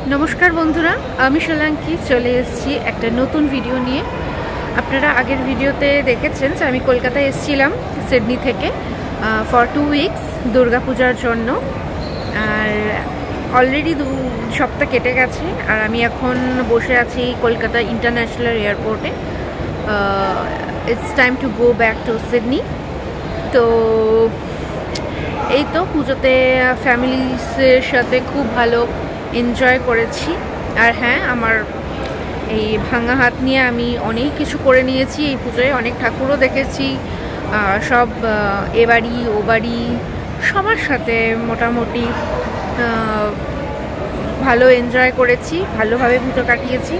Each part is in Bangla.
नमस्कार बंधुरा आमी सोलांकी चले एसेছি একটা নতুন ভিডিও নিয়ে। আপনারা আগের ভিডিওতে দেখেছেন যে আমি কলকাতায় এসেছিলাম সিডনি থেকে ফর 2 উইকস দুর্গাপূজার জন্য। আর অলরেডি 2 সপ্তাহ কেটে গেছে আর আমি এখন বসে আছি কলকাতা ইন্টারন্যাশনাল এয়ারপোর্টে। It's time to go back to Sydney. তো এই তো পুজোতে ফ্যামিলির সাথে খুব ভালো এনজয় করেছি। আর হ্যাঁ, আমার এই ভাঙা হাত নিয়ে আমি অনেক কিছু করে নিয়েছি এই পুজোয়। অনেক ঠাকুরও দেখেছি, সব এ বাড়ি ও বাড়ি সবার সাথে মোটামুটি ভালো এনজয় করেছি, ভালোভাবে পুজো কাটিয়েছি।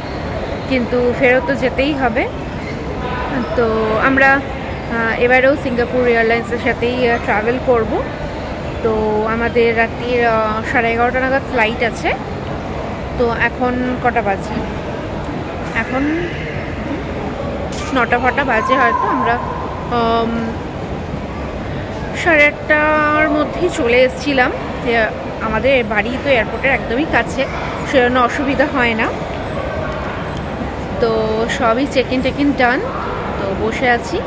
কিন্তু ফেরত তো যেতেই হবে। তো আমরা এবারেও সিঙ্গাপুর এয়ারলাইন্সের সাথেই ট্রাভেল করব। তো আমাদের রাত্রির 11:30 নাগাদ ফ্লাইট আছে। তো এখন কটা বাজে? এখন 9টা বাজে হয়তো। আমরা 8:30টার মধ্যেই চলে এসেছিলাম। আমাদের বাড়ি তো এয়ারপোর্টের একদমই কাছে, সেজন্য অসুবিধা হয় না। তো সবই চেক ইন ডান। তো বসে আছি।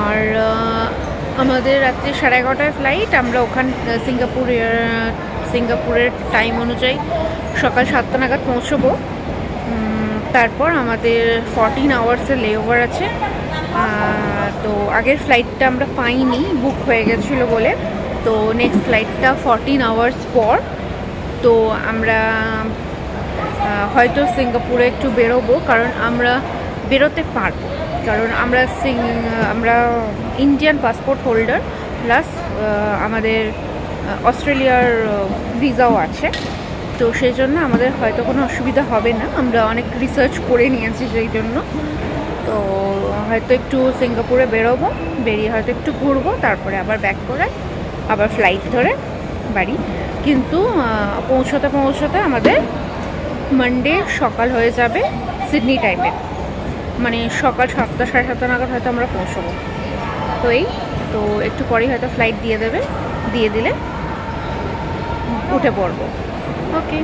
আর আমাদের রাত্রি 11:30টায় ফ্লাইট। আমরা ওখান সিঙ্গাপুরের টাইম অনুযায়ী সকাল 7টা নাগাদ পৌঁছবো। তারপর আমাদের 14 আওয়ার্সের লেওভার আছে। তো আগের ফ্লাইটটা আমরা পাইনি, বুক হয়ে গেছিলো বলে। তো নেক্সট ফ্লাইটটা 14 আওয়ার্স পর। তো আমরা হয়তো সিঙ্গাপুরে একটু বেরোবো, কারণ আমরা বেরোতে পারবো, কারণ আমরা ইন্ডিয়ান পাসপোর্ট হোল্ডার, প্লাস আমাদের অস্ট্রেলিয়ার ভিসাও আছে। তো সেই জন্য আমাদের হয়তো কোনো অসুবিধা হবে না। আমরা অনেক রিসার্চ করে নিয়েছি সেই জন্য। তো হয়তো একটু সিঙ্গাপুরে বেরোবো, বেরিয়ে হয়তো একটু ঘুরবো, তারপরে আবার ব্যাক করে আবার ফ্লাইট ধরে বাড়ি। কিন্তু পৌঁছতে আমাদের মানডে সকাল হয়ে যাবে সিডনি টাইমে, মানে সকাল 7টা 7:30 নাগাদ হয়তো আমরা পৌঁছবো। তো একটু পরেই হয়তো ফ্লাইট দিয়ে দিলে উঠে পড়বো। ওকে,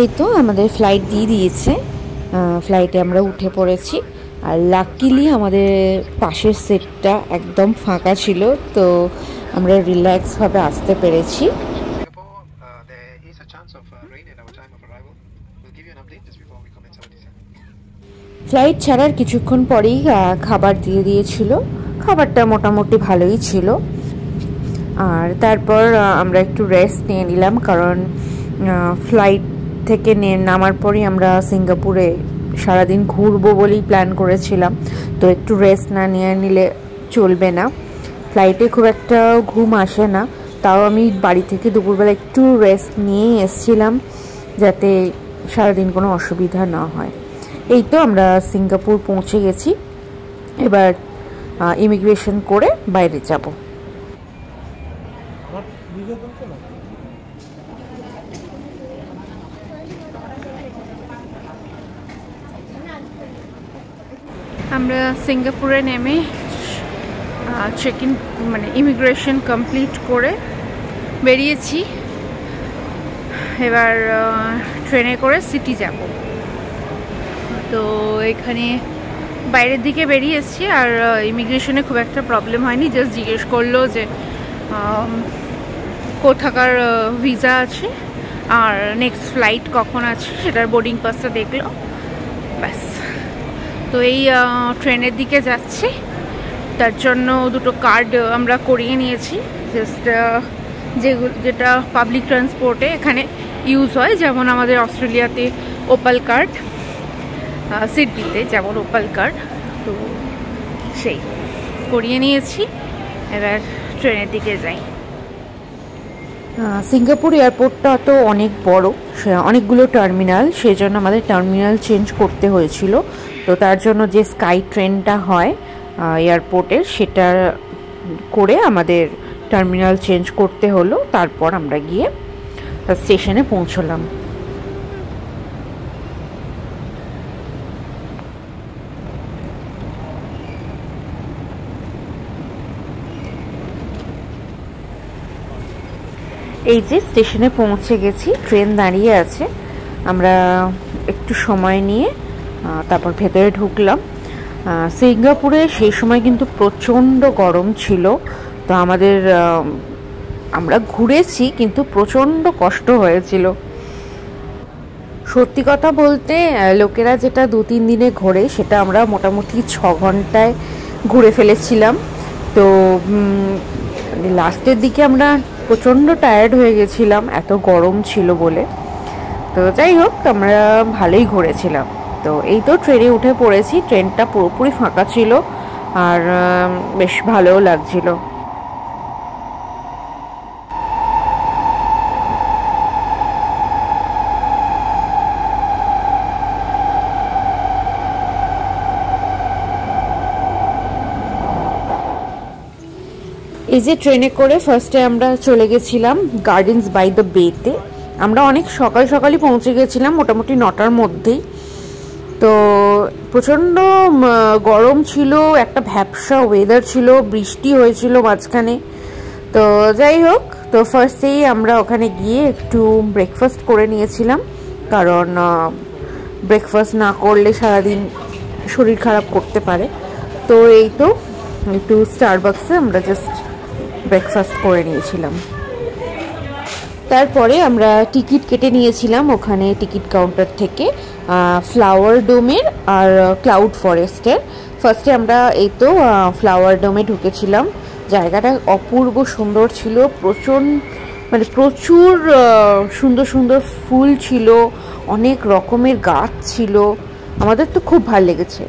এই তো আমাদের ফ্লাইট দিয়ে দিয়েছে। ফ্লাইটে আমরা উঠে পড়েছি। আর লাকিলি আমাদের পাশের সিটটা একদম ফাঁকা ছিল, তো আমরা রিল্যাক্সভাবে আসতে পেরেছি। ফ্লাইট ছাড়ার কিছুক্ষণ পরেই খাবার দিয়ে দিয়েছিল। খাবারটা মোটামুটি ভালোই ছিল। আর তারপর আমরা একটু রেস্ট নিয়ে নিলাম, কারণ ফ্লাইট থেকে নামার পরই আমরা সিঙ্গাপুরে সারাদিন ঘুরবো বলেই প্ল্যান করেছিলাম। তো একটু রেস্ট না নিলে চলবে না। ফ্লাইটে খুব একটা ঘুম আসে না, তাও আমি বাড়ি থেকে দুপুরবেলা একটু রেস্ট নিয়ে এসেছিলাম, যাতে সারাদিন কোনো অসুবিধা না হয়। এই তো আমরা সিঙ্গাপুর পৌঁছে গেছি। এবার ইমিগ্রেশন করে বাইরে যাব। আমরা সিঙ্গাপুরে নেমে চেক ইন মানে ইমিগ্রেশন কমপ্লিট করে বেরিয়েছি। এবার ট্রেনে করে সিটি যাব। তো এখানে বাইরের দিকে বেরিয়ে এসেছি। আর ইমিগ্রেশনে খুব একটা প্রবলেম হয়নি। জাস্ট জিজ্ঞেস করলো যে কোথাকার ভিসা আছে আর নেক্সট ফ্লাইট কখন আছে, সেটার বোর্ডিং পাসটা দেখলো, ব্যাস। তো এই ট্রেনের দিকে যাচ্ছি, তার জন্য 2টো কার্ড আমরা করিয়ে নিয়েছি। জাস্ট যেটা পাবলিক ট্রান্সপোর্টে এখানে ইউজ হয়, যেমন আমাদের অস্ট্রেলিয়াতে ওপাল কার্ড, সিডনিতে যেমন ওপাল কার্ড। তো সেই করিয়ে নিয়েছি, এবার ট্রেনের দিকে যাই। সিঙ্গাপুর এয়ারপোর্টটা তো অনেক বড়, অনেকগুলো টার্মিনাল, সেই জন্য আমাদের টার্মিনাল চেঞ্জ করতে হয়েছিল। তো তার জন্য যে স্কাই ট্রেনটা হয় এয়ারপোর্টের, সেটা করে আমাদের টার্মিনাল চেঞ্জ করতে হলো। তারপর আমরা গিয়ে স্টেশনে পৌঁছলাম। এই যে স্টেশনে পৌঁছে গেছি, ট্রেন দাঁড়িয়ে আছে। আমরা একটু সময় নিয়ে তারপর ভেতরে ঢুকলাম। সিঙ্গাপুরে সেই সময় কিন্তু প্রচণ্ড গরম ছিল। তো আমরা ঘুরেছি, কিন্তু প্রচণ্ড কষ্ট হয়েছিল। সত্যি কথা বলতে লোকেরা যেটা 2-3 দিনে ঘোরে, সেটা আমরা মোটামুটি 6 ঘন্টায় ঘুরে ফেলেছিলাম। তো লাস্টের দিকে আমরা প্রচণ্ড টায়ার্ড হয়ে গেছিলাম, এত গরম ছিল বলে। তো যাই হোক, আমরা ভালোই ঘুরেছিলাম। তো এই তো ট্রেনে উঠে পড়েছি। ট্রেনটা পুরোপুরি ফাঁকা ছিল আর বেশ ভালোও লাগছিল। এই যে ট্রেনে করে ফার্স্টে আমরা চলে গেছিলাম গার্ডেন্স বাই দ্য বেতে। আমরা অনেক সকাল সকালই পৌঁছে গেছিলাম, মোটামুটি 9টার মধ্যেই। তো প্রচণ্ড গরম ছিল, একটা ভ্যাপসা ওয়েদার ছিল, বৃষ্টি হয়েছিল মাঝখানে। তো যাই হোক, তো ফার্স্টেই আমরা ওখানে গিয়ে একটু ব্রেকফাস্ট করে নিয়েছিলাম, কারণ ব্রেকফাস্ট না করলে সারাদিন শরীর খারাপ করতে পারে। তো এই তো একটু স্টারবাক্সে আমরা জাস্ট ব্রেকফাস্ট করে নিয়েছিলাম। তারপরে আমরা টিকিট কেটে নিয়েছিলাম ওখানে টিকিট কাউন্টার থেকে, ফ্লাওয়ার ডোমের আর ক্লাউড ফরেস্টের। ফার্স্টে আমরা এই তো ফ্লাওয়ার ডোমে ঢুকেছিলাম। জায়গাটা অপূর্ব সুন্দর ছিল, প্রচুর সুন্দর সুন্দর ফুল ছিল, অনেক রকমের গাছ ছিল। আমাদের তো খুব ভালো লেগেছে।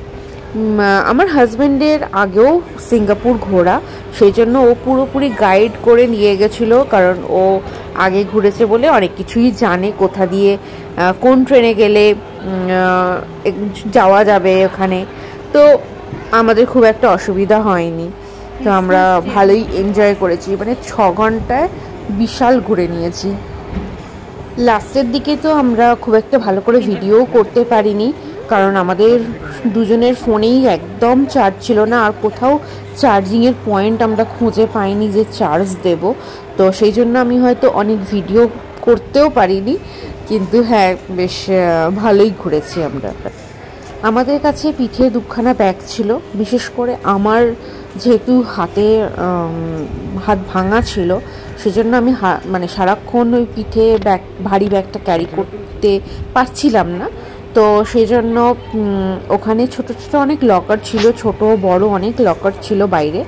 আমার হাজব্যান্ডের আগেও সিঙ্গাপুর ঘোরা, সেই জন্য ও পুরোপুরি গাইড করে নিয়ে গেছিলো, কারণ ও আগে ঘুরেছে বলে অনেক কিছুই জানে, কোথা দিয়ে কোন ট্রেনে গেলে যাওয়া যাবে ওখানে। তো আমাদের খুব একটা অসুবিধা হয়নি। তো আমরা ভালোই এনজয় করেছি, 6 ঘন্টায় বিশাল ঘুরে নিয়েছি। লাস্টের দিকে তো আমরা খুব একটা ভালো করে ভিডিও করতে পারিনি, কারণ আমাদের দুজনের ফোনেই একদম চার্জ ছিল না, আর কোথাও চার্জিংয়ের পয়েন্ট আমরা খুঁজে পাইনি যে চার্জ দেব। তো সেই জন্য আমি হয়তো অনেক ভিডিও করতেও পারিনি, কিন্তু হ্যাঁ, বেশ ভালোই ঘুরেছি আমরা। আমাদের কাছে পিঠে 2খানা ব্যাগ ছিল, বিশেষ করে আমার যেহেতু হাত ভাঙা ছিল, সেজন্য আমি সারাক্ষণ ওই পিঠে ভারী ব্যাগটা ক্যারি করতে পারছিলাম না। তো সেই জন্য ওখানে ছোট ছোট অনেক লকার ছিল, ছোট বড় অনেক লকার ছিল বাইরে,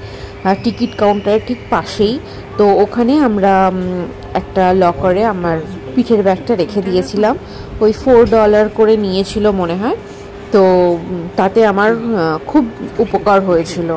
টিকিট কাউন্টারের ঠিক পাশেই। তো ওখানে আমরা একটা লকারে আমার পিঠের ব্যাগটা রেখে দিয়েছিলাম। ওই $4 করে নিয়েছিল মনে হয়। তো তাতে আমার খুব উপকার হয়েছিল।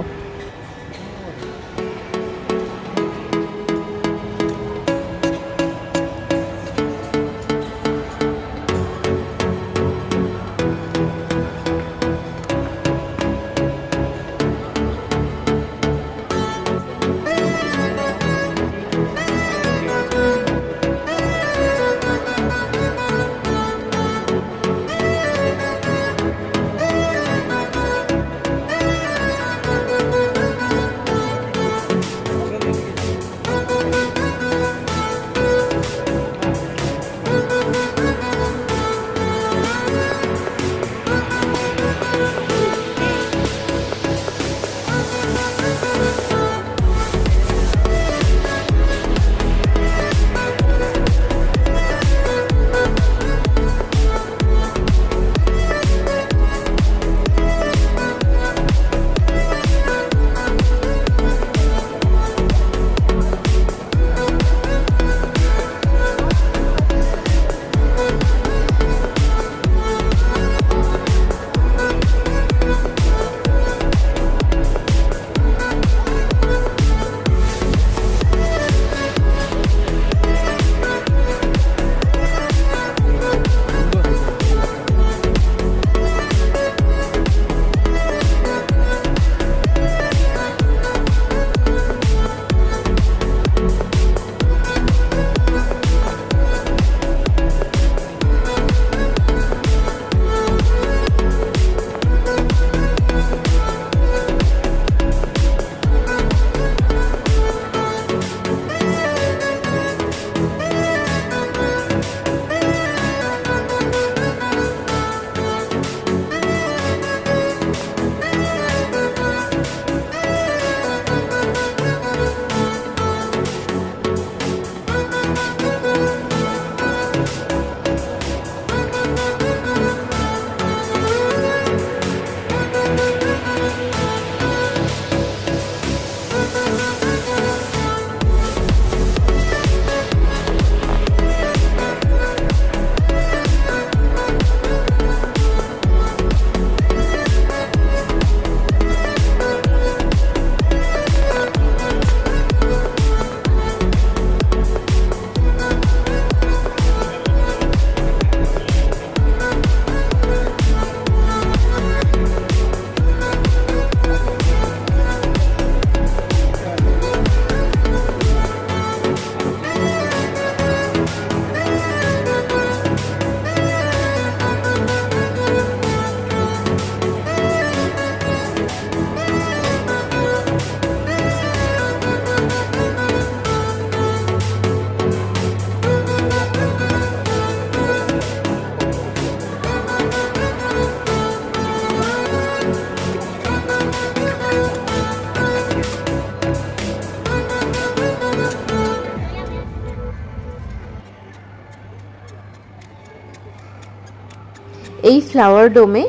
এই ফ্লাওয়ার ডোমে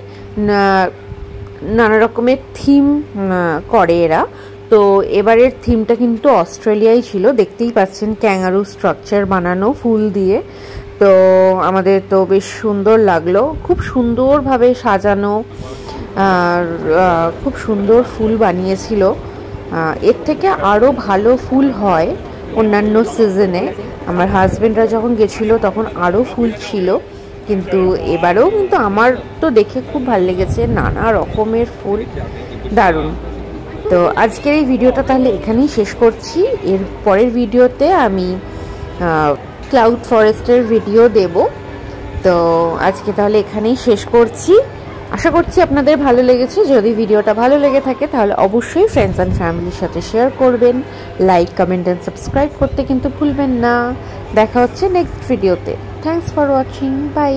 নানা রকমের থিম করে এরা। তো এবারের থিমটা কিন্তু অস্ট্রেলিয়ায় ছিল, দেখতেই পাচ্ছেন ক্যাঙ্গারু স্ট্রাকচার বানানো ফুল দিয়ে। তো আমাদের তো বেশ সুন্দর লাগলো, খুব সুন্দরভাবে সাজানো, আর খুব সুন্দর ফুল বানিয়েছিল। এর থেকে আরও ভালো ফুল হয় অন্যান্য সিজনে। আমার হাজব্যান্ডরা যখন গেছিলো তখন আরও ফুল ছিল, কিন্তু এবারেও কিন্তু আমার তো দেখে খুব ভালো লেগেছে, নানা রকমের ফুল, দারুণ। তো আজকের এই ভিডিওটা তাহলে এখানেই শেষ করছি। এর পরের ভিডিওতে আমি ক্লাউড ফরেস্টের ভিডিও দেব। তো আজকে তাহলে এখানেই শেষ করছি। আশা করছি আপনাদের ভালো লেগেছে। যদি ভিডিওটা ভালো লেগে থাকে তাহলে অবশ্যই ফ্রেন্ডস অ্যান্ড ফ্যামিলির সাথে শেয়ার করবেন। লাইক, কমেন্ট অ্যান্ড সাবস্ক্রাইব করতে কিন্তু ভুলবেন না। দেখা হচ্ছে নেক্সট ভিডিওতে। Thanks for watching, by.